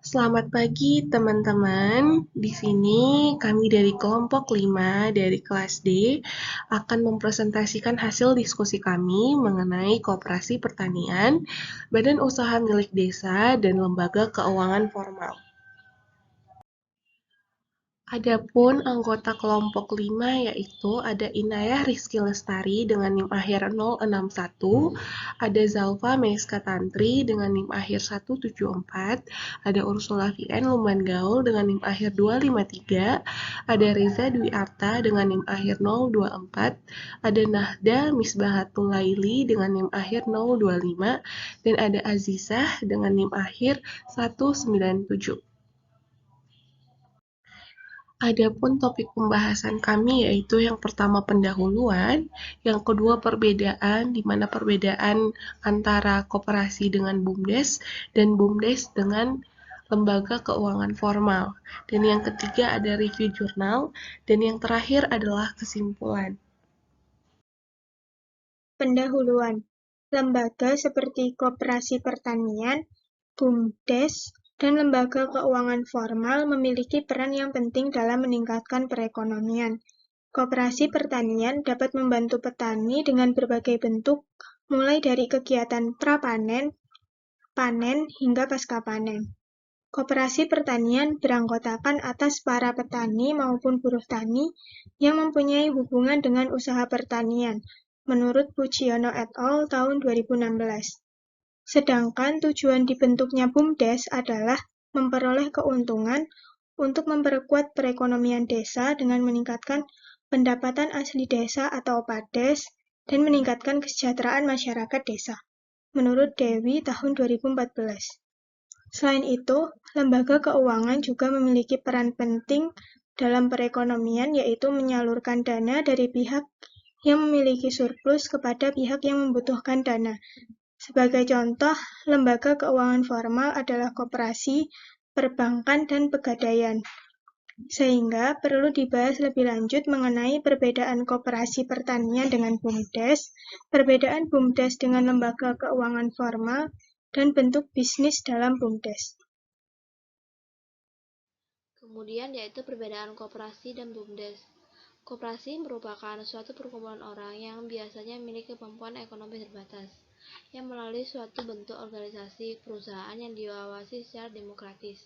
Selamat pagi teman-teman. Di sini kami dari kelompok 5 dari kelas D akan mempresentasikan hasil diskusi kami mengenai koperasi pertanian, badan usaha milik desa, dan lembaga keuangan formal. Adapun anggota kelompok 5 yaitu ada Inayah Rizky Lestari dengan NIM akhir 061, ada Zalfa Meska Tantri dengan NIM akhir 174, ada Ursula VN Lumban Gaul dengan NIM akhir 253, ada Reza Dwi Arta dengan NIM akhir 024, ada Nahda Misbahatul Laili dengan NIM akhir 025, dan ada Azizah dengan NIM akhir 197. Adapun topik pembahasan kami yaitu yang pertama pendahuluan, yang kedua perbedaan, di mana perbedaan antara koperasi dengan BUMDes dan BUMDes dengan lembaga keuangan formal. Dan yang ketiga ada review jurnal, dan yang terakhir adalah kesimpulan. Pendahuluan. Lembaga seperti Koperasi Pertanian, BUMDes, dan lembaga keuangan formal memiliki peran yang penting dalam meningkatkan perekonomian. Koperasi pertanian dapat membantu petani dengan berbagai bentuk, mulai dari kegiatan prapanen, panen, hingga pasca panen. Koperasi pertanian beranggotakan atas para petani maupun buruh tani yang mempunyai hubungan dengan usaha pertanian, menurut Pucciono et al. Tahun 2016. Sedangkan tujuan dibentuknya BUMDes adalah memperoleh keuntungan untuk memperkuat perekonomian desa dengan meningkatkan pendapatan asli desa atau PADES dan meningkatkan kesejahteraan masyarakat desa, menurut Dewi tahun 2014. Selain itu, lembaga keuangan juga memiliki peran penting dalam perekonomian, yaitu menyalurkan dana dari pihak yang memiliki surplus kepada pihak yang membutuhkan dana. Sebagai contoh, lembaga keuangan formal adalah koperasi, perbankan, dan pegadaian. Sehingga perlu dibahas lebih lanjut mengenai perbedaan koperasi pertanian dengan BUMDes, perbedaan BUMDes dengan lembaga keuangan formal, dan bentuk bisnis dalam BUMDes. Kemudian yaitu perbedaan koperasi dan BUMDes. Koperasi merupakan suatu perkumpulan orang yang biasanya memiliki kemampuan ekonomi terbatas, yang melalui suatu bentuk organisasi perusahaan yang diawasi secara demokratis.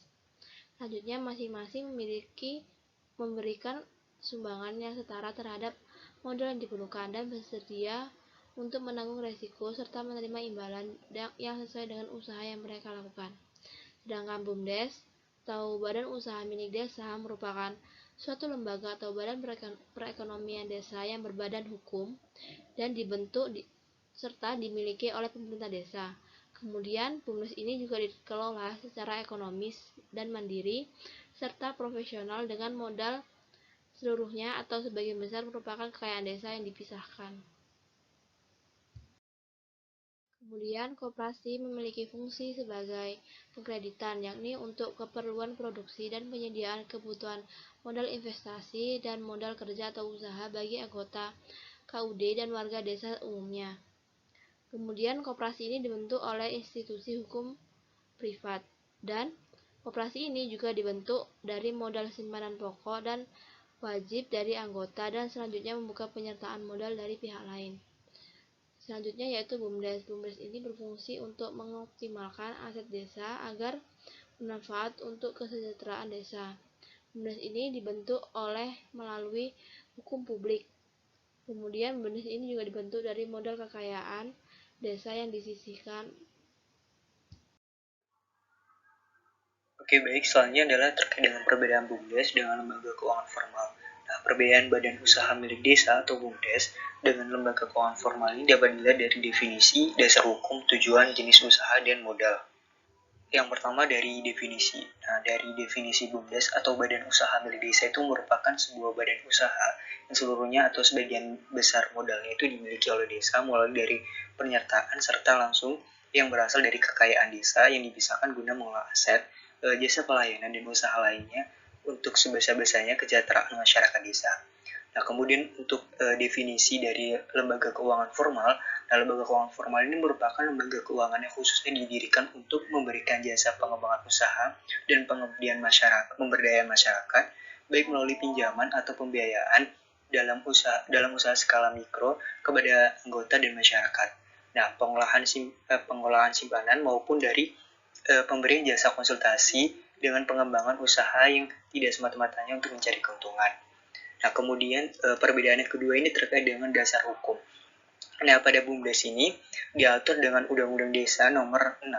Selanjutnya, masing-masing memberikan sumbangan yang setara terhadap modal yang diperlukan dan bersedia untuk menanggung resiko serta menerima imbalan yang sesuai dengan usaha yang mereka lakukan. Sedangkan BUMDes atau Badan Usaha Milik Desa merupakan suatu lembaga atau badan perekonomian desa yang berbadan hukum dan dibentuk serta dimiliki oleh pemerintah desa. Kemudian, BUMDes ini juga dikelola secara ekonomis dan mandiri serta profesional dengan modal seluruhnya atau sebagian besar merupakan kekayaan desa yang dipisahkan. Kemudian, koperasi memiliki fungsi sebagai pengkreditan, yakni untuk keperluan produksi dan penyediaan kebutuhan modal investasi dan modal kerja atau usaha bagi anggota KUD dan warga desa umumnya. Kemudian, koperasi ini dibentuk oleh institusi hukum privat, dan koperasi ini juga dibentuk dari modal simpanan pokok dan wajib dari anggota dan selanjutnya membuka penyertaan modal dari pihak lain. Selanjutnya yaitu BUMDes. BUMDes ini berfungsi untuk mengoptimalkan aset desa agar bermanfaat untuk kesejahteraan desa. BUMDes ini dibentuk melalui hukum publik. Kemudian BUMDes ini juga dibentuk dari modal kekayaan desa yang disisihkan. Oke, baik. Selanjutnya adalah terkait dengan perbedaan BUMDes dengan lembaga keuangan formal. Nah, perbedaan badan usaha milik desa atau BUMDes dengan lembaga keuangan formal ini dapat dilihat dari definisi, dasar hukum, tujuan, jenis usaha, dan modal. Yang pertama dari definisi. Nah, dari definisi BUMDes atau badan usaha milik desa itu merupakan sebuah badan usaha yang seluruhnya atau sebagian besar modalnya itu dimiliki oleh desa mulai dari penyertaan serta langsung yang berasal dari kekayaan desa yang dipisahkan guna mengolah aset, jasa pelayanan dan usaha lainnya untuk sebesar-besarnya kesejahteraan masyarakat desa. Nah, kemudian untuk definisi dari lembaga keuangan formal, nah lembaga keuangan formal ini merupakan lembaga keuangan yang khususnya didirikan untuk memberikan jasa pengembangan usaha dan pemberdayaan masyarakat, baik melalui pinjaman atau pembiayaan dalam usaha skala mikro kepada anggota dan masyarakat. Nah, pengolahan simpanan maupun dari pemberian jasa konsultasi dengan pengembangan usaha yang tidak semata-matanya untuk mencari keuntungan. Nah, kemudian perbedaan yang kedua ini terkait dengan dasar hukum. Nah, pada BUMDes ini diatur dengan Undang-Undang Desa nomor 6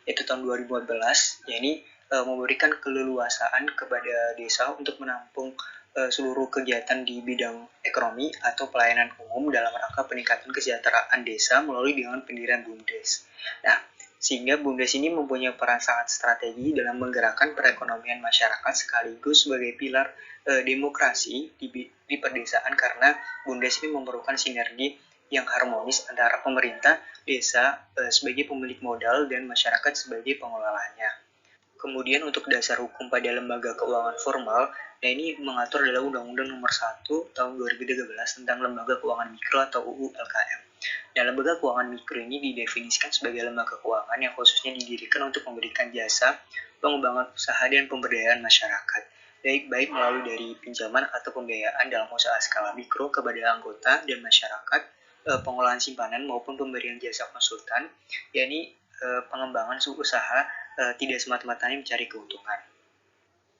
yaitu tahun 2014, yakni memberikan keleluasaan kepada desa untuk menampung seluruh kegiatan di bidang ekonomi atau pelayanan umum dalam rangka peningkatan kesejahteraan desa melalui dengan pendirian BUMDes. Nah, sehingga BUMDes ini mempunyai peran sangat strategi dalam menggerakkan perekonomian masyarakat sekaligus sebagai pilar demokrasi di perdesaan karena BUMDes ini memerlukan sinergi yang harmonis antara pemerintah, desa sebagai pemilik modal dan masyarakat sebagai pengelolanya. Kemudian untuk dasar hukum pada lembaga keuangan formal, nah ini mengatur adalah Undang-Undang Nomor 1 Tahun 2013 tentang Lembaga Keuangan Mikro atau UU LKM. Nah, lembaga keuangan mikro ini didefinisikan sebagai lembaga keuangan yang khususnya didirikan untuk memberikan jasa pengembangan usaha dan pemberdayaan masyarakat, baik melalui dari pinjaman atau pembiayaan dalam usaha skala mikro kepada anggota dan masyarakat, pengolahan simpanan maupun pemberian jasa konsultan, yakni pengembangan usaha tidak semata-matanya mencari keuntungan.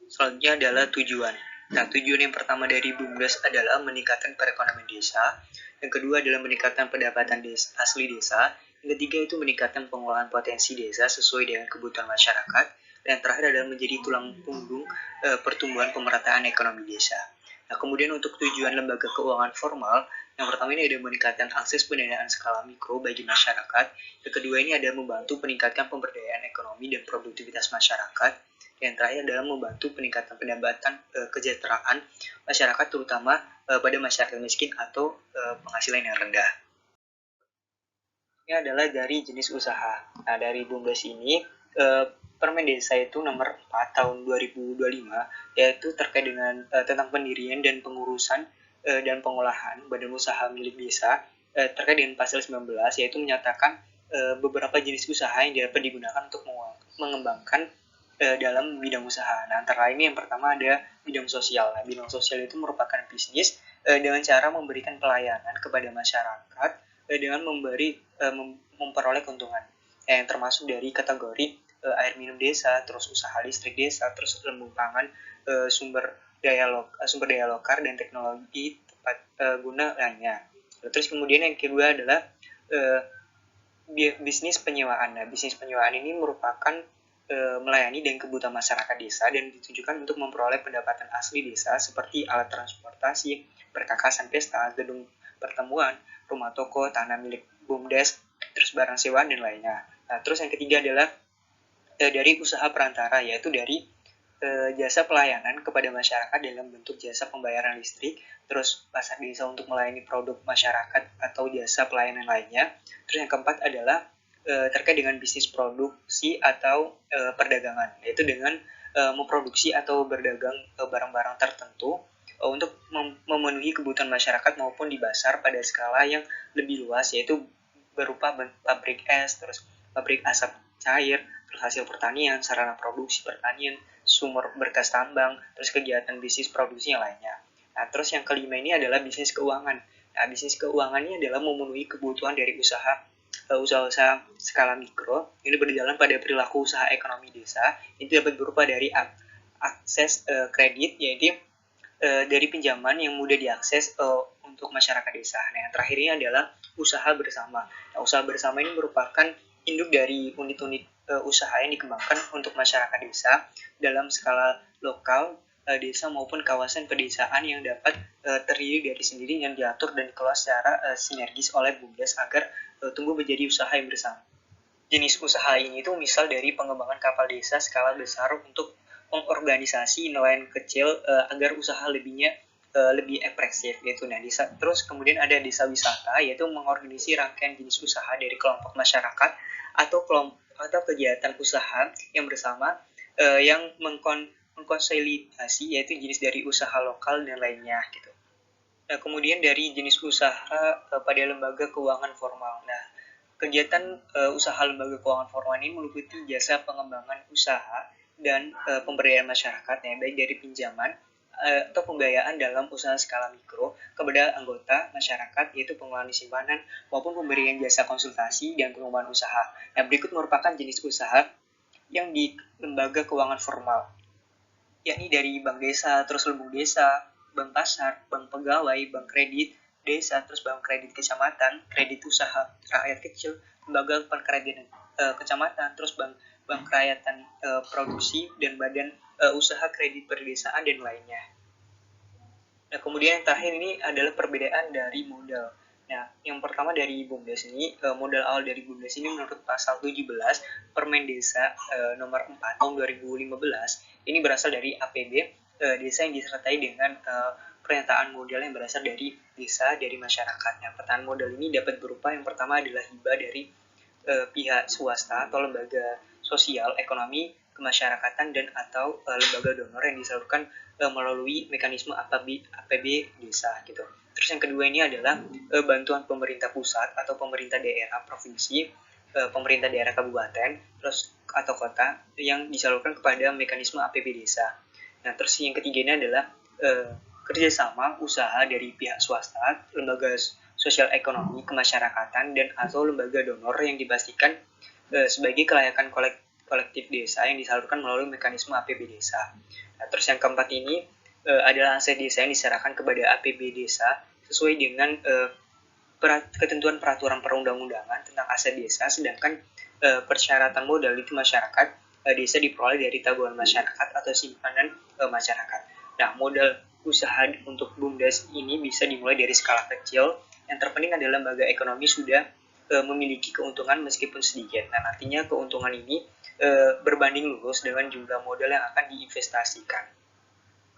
Selanjutnya adalah tujuan. Nah, tujuan yang pertama dari BUMDes adalah meningkatkan perekonomian desa. Yang kedua adalah meningkatkan pendapatan asli desa. Yang ketiga itu meningkatkan pengolahan potensi desa sesuai dengan kebutuhan masyarakat. Dan yang terakhir adalah menjadi tulang punggung pertumbuhan pemerataan ekonomi desa. Nah, kemudian untuk tujuan lembaga keuangan formal, yang pertama ini ada meningkatkan akses pendanaan skala mikro bagi masyarakat. Yang kedua ini ada membantu peningkatan pemberdayaan ekonomi dan produktivitas masyarakat. Yang terakhir adalah membantu peningkatan pendapatan kesejahteraan masyarakat terutama pada masyarakat miskin atau penghasilan yang rendah. Ini adalah dari jenis usaha. Nah, dari BUMDes ini Permen Desa itu nomor 4 tahun 2025 yaitu terkait dengan tentang pendirian dan pengurusan dan pengolahan badan usaha milik desa terkait dengan pasal 19 yaitu menyatakan beberapa jenis usaha yang dapat digunakan untuk mengembangkan dalam bidang usaha. Nah, antara lain yang pertama ada bidang sosial. Nah, bidang sosial itu merupakan bisnis dengan cara memberikan pelayanan kepada masyarakat dengan memperoleh keuntungan. Yang termasuk dari kategori air minum desa, terus usaha listrik desa, terus lumbung pangan, sumber daya lokal dan teknologi tepat guna lainnya. Terus kemudian yang kedua adalah bisnis penyewaan. Nah, bisnis penyewaan ini merupakan melayani dan kebutuhan masyarakat desa dan ditujukan untuk memperoleh pendapatan asli desa seperti alat transportasi, perkakasan pesta, gedung pertemuan, rumah toko, tanah milik BUMDes, terus barang sewaan dan lainnya. Nah, terus yang ketiga adalah dari usaha perantara, yaitu dari jasa pelayanan kepada masyarakat dalam bentuk jasa pembayaran listrik, terus pasar desa untuk melayani produk masyarakat atau jasa pelayanan lainnya. Terus yang keempat adalah terkait dengan bisnis produksi atau perdagangan, yaitu dengan memproduksi atau berdagang barang-barang tertentu untuk memenuhi kebutuhan masyarakat maupun di pasar pada skala yang lebih luas, yaitu berupa pabrik es, terus pabrik asap cair, terus hasil pertanian, sarana produksi pertanian, sumur berkas tambang, terus kegiatan bisnis produksi yang lainnya. Nah, terus yang kelima ini adalah bisnis keuangan. Nah, bisnis keuangan ini adalah memenuhi kebutuhan dari usaha-usaha skala mikro. Ini berjalan pada perilaku usaha ekonomi desa. Itu dapat berupa dari akses kredit, yaitu dari pinjaman yang mudah diakses untuk masyarakat desa. Nah, yang terakhir ini adalah usaha bersama. Nah, usaha bersama ini merupakan induk dari unit-unit usaha yang dikembangkan untuk masyarakat desa dalam skala lokal, desa maupun kawasan pedesaan yang dapat terdiri dari sendiri yang diatur dan dikelola secara sinergis oleh BUMDes agar tumbuh menjadi usaha yang bersama. Jenis usaha ini itu misal dari pengembangan kapal desa skala besar untuk mengorganisasi nelayan kecil agar usaha lebih ekspresif yaitu desa. Terus kemudian ada desa wisata yaitu mengorganisasi rangkaian jenis usaha dari kelompok masyarakat atau kegiatan usaha yang bersama yang mengkonsolidasi yaitu jenis dari usaha lokal dan lainnya gitu. Nah, kemudian dari jenis usaha pada lembaga keuangan formal. Nah, kegiatan usaha lembaga keuangan formal ini meliputi jasa pengembangan usaha dan pemberdayaan masyarakat, ya, baik dari pinjaman atau pembiayaan dalam usaha skala mikro kepada anggota masyarakat, yaitu pengelolaan simpanan maupun pemberian jasa konsultasi dan pengembangan usaha. Nah, berikut merupakan jenis usaha yang di lembaga keuangan formal, yakni dari bank desa, terus lumbung desa, bank pasar, bank pegawai, bank kredit desa, terus bank kredit kecamatan, kredit usaha rakyat kecil, lembaga pengkreditan kecamatan, terus bank kerakyatan produksi, dan badan usaha kredit perdesaan dan lainnya. Nah, kemudian yang terakhir ini adalah perbedaan dari modal. Nah, yang pertama dari BUMDes ini, modal awal dari BUMDes ini menurut pasal 17 Permen Desa nomor 4 tahun 2015, ini berasal dari APB desa yang disertai dengan pernyataan modal yang berasal dari desa, dari masyarakat. Nah, pernyataan modal ini dapat berupa, yang pertama adalah hibah dari pihak swasta atau lembaga sosial, ekonomi, kemasyarakatan, dan atau lembaga donor yang disalurkan melalui mekanisme APB desa gitu. Terus yang kedua ini adalah bantuan pemerintah pusat atau pemerintah daerah provinsi, pemerintah daerah kabupaten, terus atau kota yang disalurkan kepada mekanisme APB desa. Nah, terus yang ketiga ini adalah kerjasama usaha dari pihak swasta, lembaga sosial ekonomi, kemasyarakatan, dan atau lembaga donor yang dipastikan sebagai kelayakan kolektif desa yang disalurkan melalui mekanisme APB desa. Nah, terus yang keempat ini adalah aset desa yang diserahkan kepada APB desa sesuai dengan ketentuan peraturan perundang-undangan tentang aset desa, sedangkan persyaratan modal itu masyarakat desa diperoleh dari tabungan masyarakat atau simpanan masyarakat. Nah, modal usaha untuk BUMDes ini bisa dimulai dari skala kecil. Yang terpenting adalah lembaga ekonomi sudah memiliki keuntungan meskipun sedikit. Nah, nantinya keuntungan ini berbanding lurus dengan jumlah modal yang akan diinvestasikan.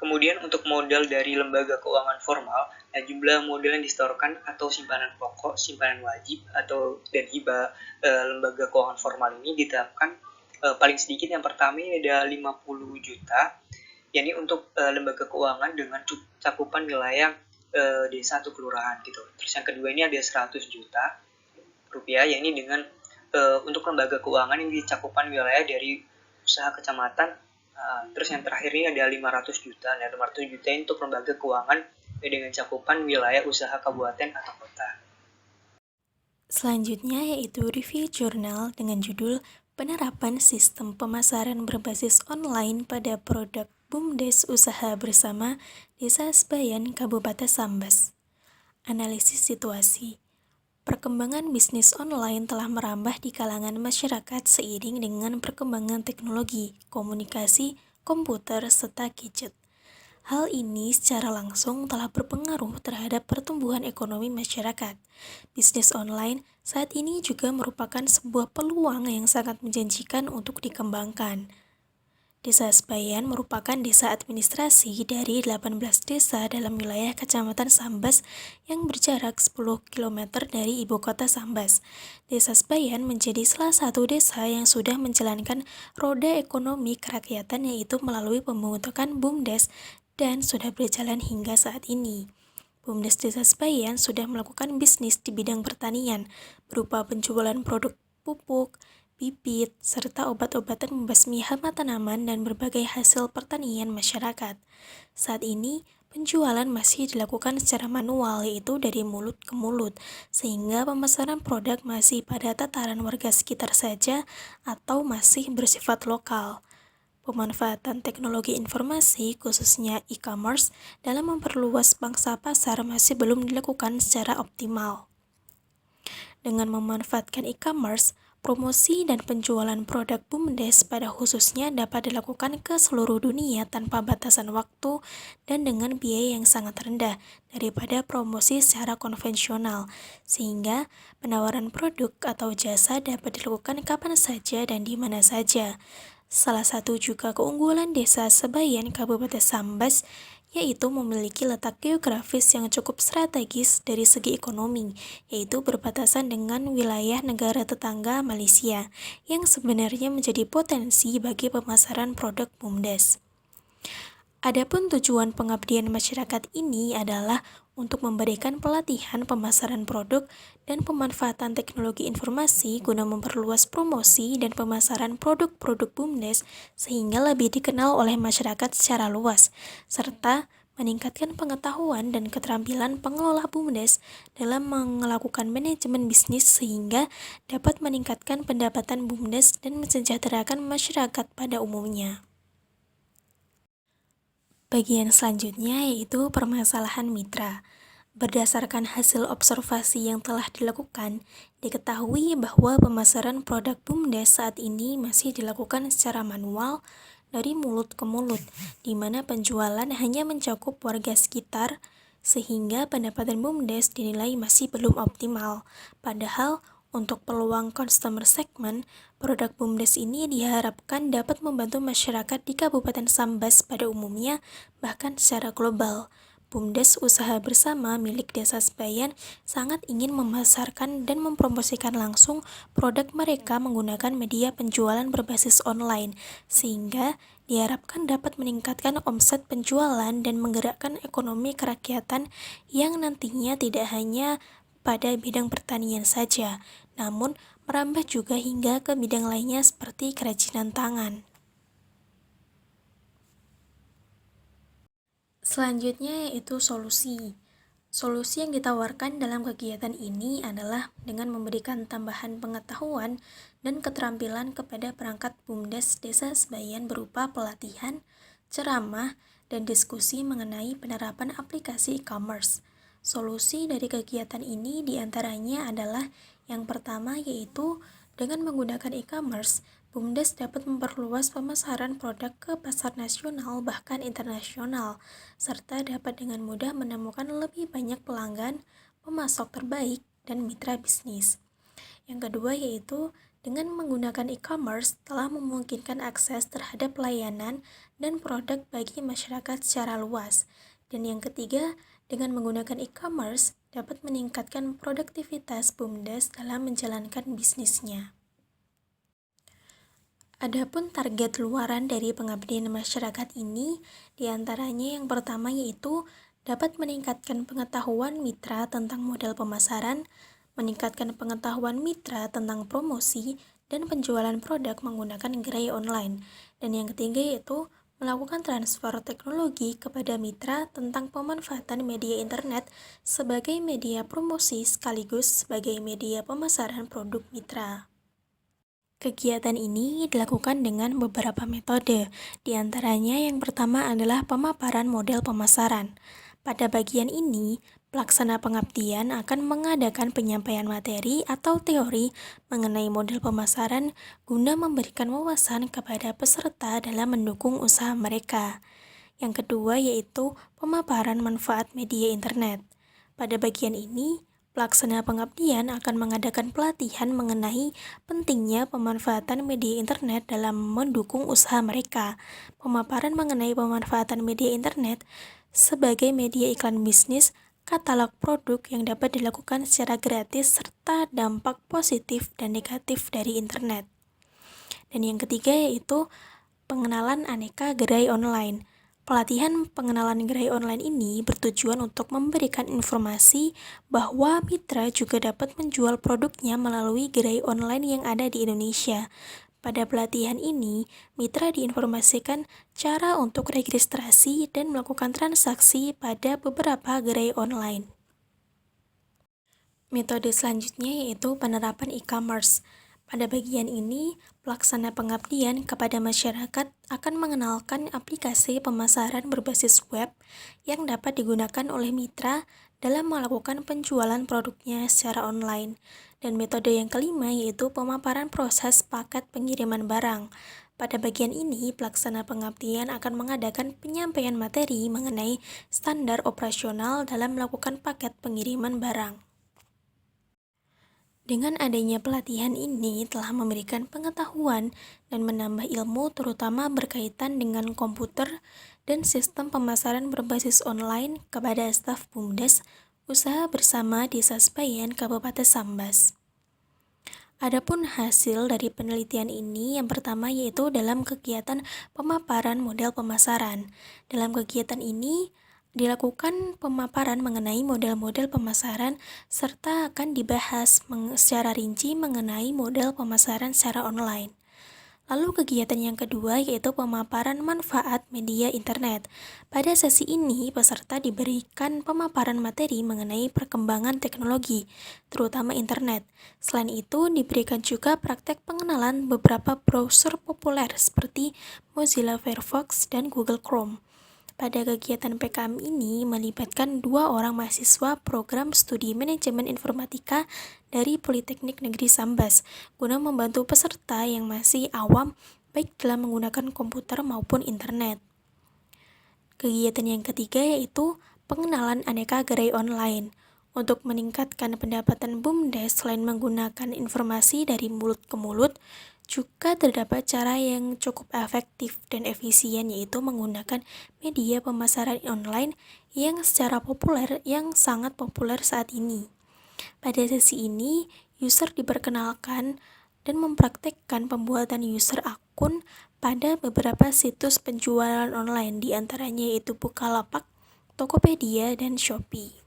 Kemudian untuk modal dari lembaga keuangan formal, nah, jumlah modal yang disetorkan atau simpanan pokok, simpanan wajib, atau dan hibah lembaga keuangan formal ini ditetapkan paling sedikit. Yang pertama ini ada 50 juta, yakni untuk lembaga keuangan dengan cakupan wilayah desa atau kelurahan gitu. Terus yang kedua ini ada 100 juta rupiah, yakni dengan untuk lembaga keuangan yang dicakupan wilayah dari usaha kecamatan. Terus yang terakhir ini ada 500 juta. Nah, 500 juta untuk lembaga keuangan dengan cakupan wilayah usaha kabupaten atau kota. Selanjutnya yaitu review jurnal dengan judul Penerapan Sistem Pemasaran Berbasis Online pada Produk BUMDes Usaha Bersama Desa Sebayan Kabupaten Sambas. Analisis situasi. Perkembangan bisnis online telah merambah di kalangan masyarakat seiring dengan perkembangan teknologi, komunikasi, komputer, serta gadget. Hal ini secara langsung telah berpengaruh terhadap pertumbuhan ekonomi masyarakat. Bisnis online saat ini juga merupakan sebuah peluang yang sangat menjanjikan untuk dikembangkan. Desa Sebayan merupakan desa administrasi dari 18 desa dalam wilayah Kecamatan Sambas yang berjarak 10 km dari ibu kota Sambas. Desa Sebayan menjadi salah satu desa yang sudah menjalankan roda ekonomi kerakyatan, yaitu melalui pembentukan BUMDes dan sudah berjalan hingga saat ini. BUMDes Desa Sebayan sudah melakukan bisnis di bidang pertanian berupa penjualan produk pupuk, bibit, serta obat-obatan membasmi hama tanaman dan berbagai hasil pertanian masyarakat. Saat ini, penjualan masih dilakukan secara manual, yaitu dari mulut ke mulut, sehingga pemasaran produk masih pada tataran warga sekitar saja atau masih bersifat lokal. Pemanfaatan teknologi informasi, khususnya e-commerce, dalam memperluas pangsa pasar masih belum dilakukan secara optimal. Dengan memanfaatkan e-commerce, promosi dan penjualan produk BUMDes pada khususnya dapat dilakukan ke seluruh dunia tanpa batasan waktu dan dengan biaya yang sangat rendah daripada promosi secara konvensional, sehingga penawaran produk atau jasa dapat dilakukan kapan saja dan di mana saja. Salah satu juga keunggulan Desa Sebayan Kabupaten Sambas yaitu memiliki letak geografis yang cukup strategis dari segi ekonomi, yaitu berbatasan dengan wilayah negara tetangga Malaysia, yang sebenarnya menjadi potensi bagi pemasaran produk BUMDes. Adapun tujuan pengabdian masyarakat ini adalah untuk memberikan pelatihan pemasaran produk dan pemanfaatan teknologi informasi guna memperluas promosi dan pemasaran produk-produk BUMDes sehingga lebih dikenal oleh masyarakat secara luas, serta meningkatkan pengetahuan dan keterampilan pengelola BUMDes dalam melakukan manajemen bisnis sehingga dapat meningkatkan pendapatan BUMDes dan mensejahterakan masyarakat pada umumnya. Bagian selanjutnya yaitu permasalahan mitra. Berdasarkan hasil observasi yang telah dilakukan, diketahui bahwa pemasaran produk BUMDes saat ini masih dilakukan secara manual dari mulut ke mulut, di mana penjualan hanya mencakup warga sekitar, sehingga pendapatan BUMDes dinilai masih belum optimal. Padahal, untuk peluang customer segment, produk BUMDes ini diharapkan dapat membantu masyarakat di Kabupaten Sambas pada umumnya, bahkan secara global. BUMDes Usaha Bersama milik Desa Sebayan sangat ingin memasarkan dan mempromosikan langsung produk mereka menggunakan media penjualan berbasis online, sehingga diharapkan dapat meningkatkan omset penjualan dan menggerakkan ekonomi kerakyatan yang nantinya tidak hanya pada bidang pertanian saja, namun merambah juga hingga ke bidang lainnya seperti kerajinan tangan. Selanjutnya yaitu solusi. Solusi yang ditawarkan dalam kegiatan ini adalah dengan memberikan tambahan pengetahuan dan keterampilan kepada perangkat BUMDes Desa Sebayan berupa pelatihan, ceramah, dan diskusi mengenai penerapan aplikasi e-commerce. Solusi dari kegiatan ini diantaranya adalah yang pertama yaitu dengan menggunakan e-commerce, BUMDes dapat memperluas pemasaran produk ke pasar nasional bahkan internasional, serta dapat dengan mudah menemukan lebih banyak pelanggan, pemasok terbaik, dan mitra bisnis. Yang kedua yaitu dengan menggunakan e-commerce telah memungkinkan akses terhadap layanan dan produk bagi masyarakat secara luas. Dan yang ketiga, dengan menggunakan e-commerce dapat meningkatkan produktivitas BUMDes dalam menjalankan bisnisnya. Adapun target luaran dari pengabdian masyarakat ini, diantaranya yang pertama yaitu dapat meningkatkan pengetahuan mitra tentang model pemasaran, meningkatkan pengetahuan mitra tentang promosi dan penjualan produk menggunakan gerai online. Dan yang ketiga yaitu melakukan transfer teknologi kepada mitra tentang pemanfaatan media internet sebagai media promosi sekaligus sebagai media pemasaran produk mitra. Kegiatan ini dilakukan dengan beberapa metode, diantaranya yang pertama adalah pemaparan model pemasaran. Pada bagian ini, pelaksana pengabdian akan mengadakan penyampaian materi atau teori mengenai model pemasaran guna memberikan wawasan kepada peserta dalam mendukung usaha mereka. Yang kedua yaitu pemaparan manfaat media internet. Pada bagian ini, pelaksana pengabdian akan mengadakan pelatihan mengenai pentingnya pemanfaatan media internet dalam mendukung usaha mereka. Pemaparan mengenai pemanfaatan media internet sebagai media iklan bisnis, katalog produk yang dapat dilakukan secara gratis, serta dampak positif dan negatif dari internet. Dan yang ketiga yaitu pengenalan aneka gerai online. Pelatihan pengenalan gerai online ini bertujuan untuk memberikan informasi bahwa mitra juga dapat menjual produknya melalui gerai online yang ada di Indonesia. Pada pelatihan ini, mitra diinformasikan cara untuk registrasi dan melakukan transaksi pada beberapa gerai online. Metode selanjutnya yaitu penerapan e-commerce. Pada bagian ini, pelaksana pengabdian kepada masyarakat akan mengenalkan aplikasi pemasaran berbasis web yang dapat digunakan oleh mitra dalam melakukan penjualan produknya secara online. Dan metode yang kelima yaitu pemaparan proses paket pengiriman barang. Pada bagian ini, pelaksana pengabdian akan mengadakan penyampaian materi mengenai standar operasional dalam melakukan paket pengiriman barang. Dengan adanya pelatihan ini telah memberikan pengetahuan dan menambah ilmu terutama berkaitan dengan komputer dan sistem pemasaran berbasis online kepada staf BUMDes Usaha Bersama Desa Sebayan Kabupaten Sambas. Adapun hasil dari penelitian ini yang pertama yaitu dalam kegiatan pemaparan model pemasaran. Dalam kegiatan ini dilakukan pemaparan mengenai model-model pemasaran serta akan dibahas secara rinci mengenai model pemasaran secara online. Lalu kegiatan yang kedua yaitu pemaparan manfaat media internet. Pada sesi ini, peserta diberikan pemaparan materi mengenai perkembangan teknologi, terutama internet. Selain itu, diberikan juga praktek pengenalan beberapa browser populer seperti Mozilla Firefox dan Google Chrome. Pada kegiatan PKM ini melibatkan 2 orang mahasiswa program studi manajemen informatika dari Politeknik Negeri Sambas guna membantu peserta yang masih awam baik dalam menggunakan komputer maupun internet. Kegiatan yang ketiga yaitu pengenalan aneka gerai online. Untuk meningkatkan pendapatan BUMDes selain menggunakan informasi dari mulut ke mulut, juga terdapat cara yang cukup efektif dan efisien yaitu menggunakan media pemasaran online yang sangat populer saat ini. Pada sesi ini, user diperkenalkan dan mempraktekkan pembuatan user akun pada beberapa situs penjualan online, di antaranya yaitu Bukalapak, Tokopedia, dan Shopee.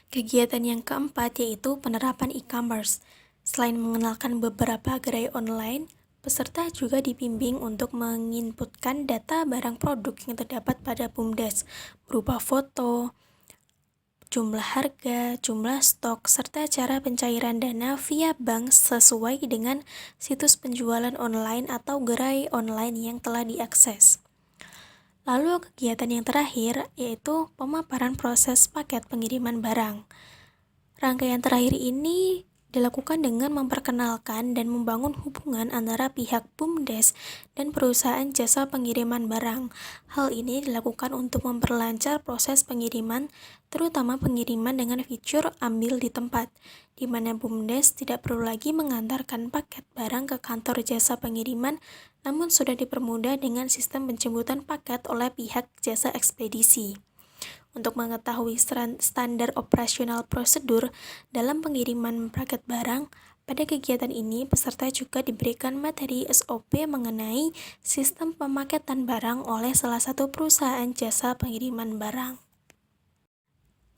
Kegiatan yang keempat yaitu penerapan e-commerce. Selain mengenalkan beberapa gerai online, peserta juga dibimbing untuk menginputkan data barang produk yang terdapat pada BUMDes berupa foto, jumlah harga, jumlah stok, serta cara pencairan dana via bank sesuai dengan situs penjualan online atau gerai online yang telah diakses. Lalu kegiatan yang terakhir yaitu pemaparan proses paket pengiriman barang. Rangkaian terakhir ini dilakukan dengan memperkenalkan dan membangun hubungan antara pihak BUMDes dan perusahaan jasa pengiriman barang. Hal ini dilakukan untuk memperlancar proses pengiriman, terutama pengiriman dengan fitur ambil di tempat, di mana BUMDes tidak perlu lagi mengantarkan paket barang ke kantor jasa pengiriman, namun sudah dipermudah dengan sistem penjemputan paket oleh pihak jasa ekspedisi. Untuk mengetahui standar operasional prosedur dalam pengiriman paket barang, pada kegiatan ini peserta juga diberikan materi SOP mengenai sistem pemaketan barang oleh salah satu perusahaan jasa pengiriman barang.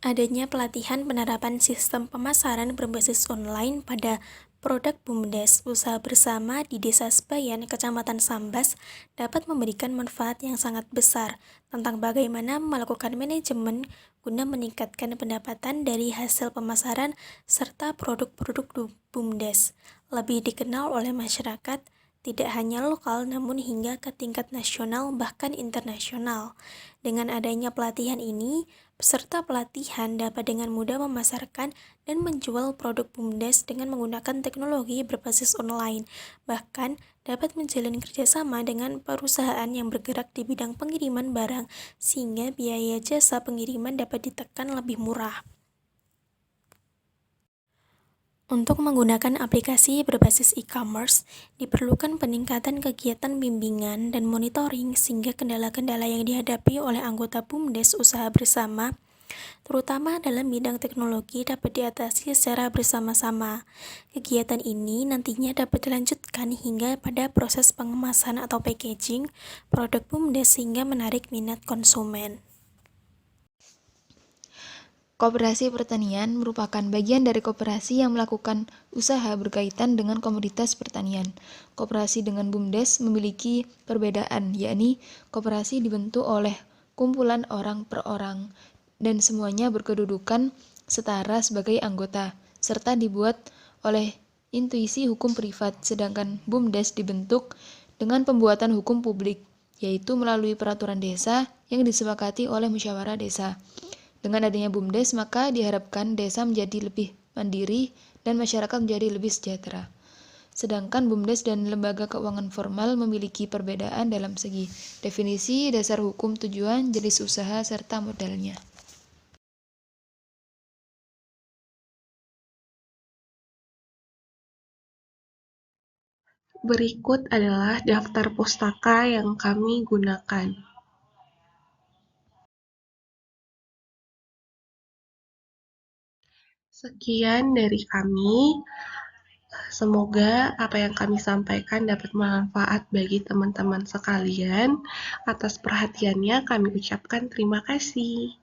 Adanya pelatihan penerapan sistem pemasaran berbasis online pada produk BUMDes usaha bersama di Desa Sebayan, Kecamatan Sambas dapat memberikan manfaat yang sangat besar tentang bagaimana melakukan manajemen guna meningkatkan pendapatan dari hasil pemasaran serta produk-produk BUMDes, lebih dikenal oleh masyarakat tidak hanya lokal namun hingga ke tingkat nasional bahkan internasional. Dengan adanya pelatihan ini, peserta pelatihan dapat dengan mudah memasarkan dan menjual produk BUMDes dengan menggunakan teknologi berbasis online, bahkan dapat menjalin kerjasama dengan perusahaan yang bergerak di bidang pengiriman barang sehingga biaya jasa pengiriman dapat ditekan lebih murah. Untuk menggunakan aplikasi berbasis e-commerce, diperlukan peningkatan kegiatan bimbingan dan monitoring sehingga kendala-kendala yang dihadapi oleh anggota BUMDes usaha bersama, terutama dalam bidang teknologi dapat diatasi secara bersama-sama. Kegiatan ini nantinya dapat dilanjutkan hingga pada proses pengemasan atau packaging produk BUMDes sehingga menarik minat konsumen. Koperasi pertanian merupakan bagian dari koperasi yang melakukan usaha berkaitan dengan komoditas pertanian. Koperasi dengan BUMDes memiliki perbedaan, yakni koperasi dibentuk oleh kumpulan orang per orang dan semuanya berkedudukan setara sebagai anggota, serta dibuat oleh intuisi hukum privat, sedangkan BUMDes dibentuk dengan pembuatan hukum publik, yaitu melalui peraturan desa yang disepakati oleh musyawarah desa. Dengan adanya BUMDes, maka diharapkan desa menjadi lebih mandiri dan masyarakat menjadi lebih sejahtera. Sedangkan BUMDes dan lembaga keuangan formal memiliki perbedaan dalam segi definisi, dasar hukum, tujuan, jenis usaha, serta modalnya. Berikut adalah daftar pustaka yang kami gunakan. Sekian dari kami. Semoga apa yang kami sampaikan dapat bermanfaat bagi teman-teman sekalian. Atas perhatiannya kami ucapkan terima kasih.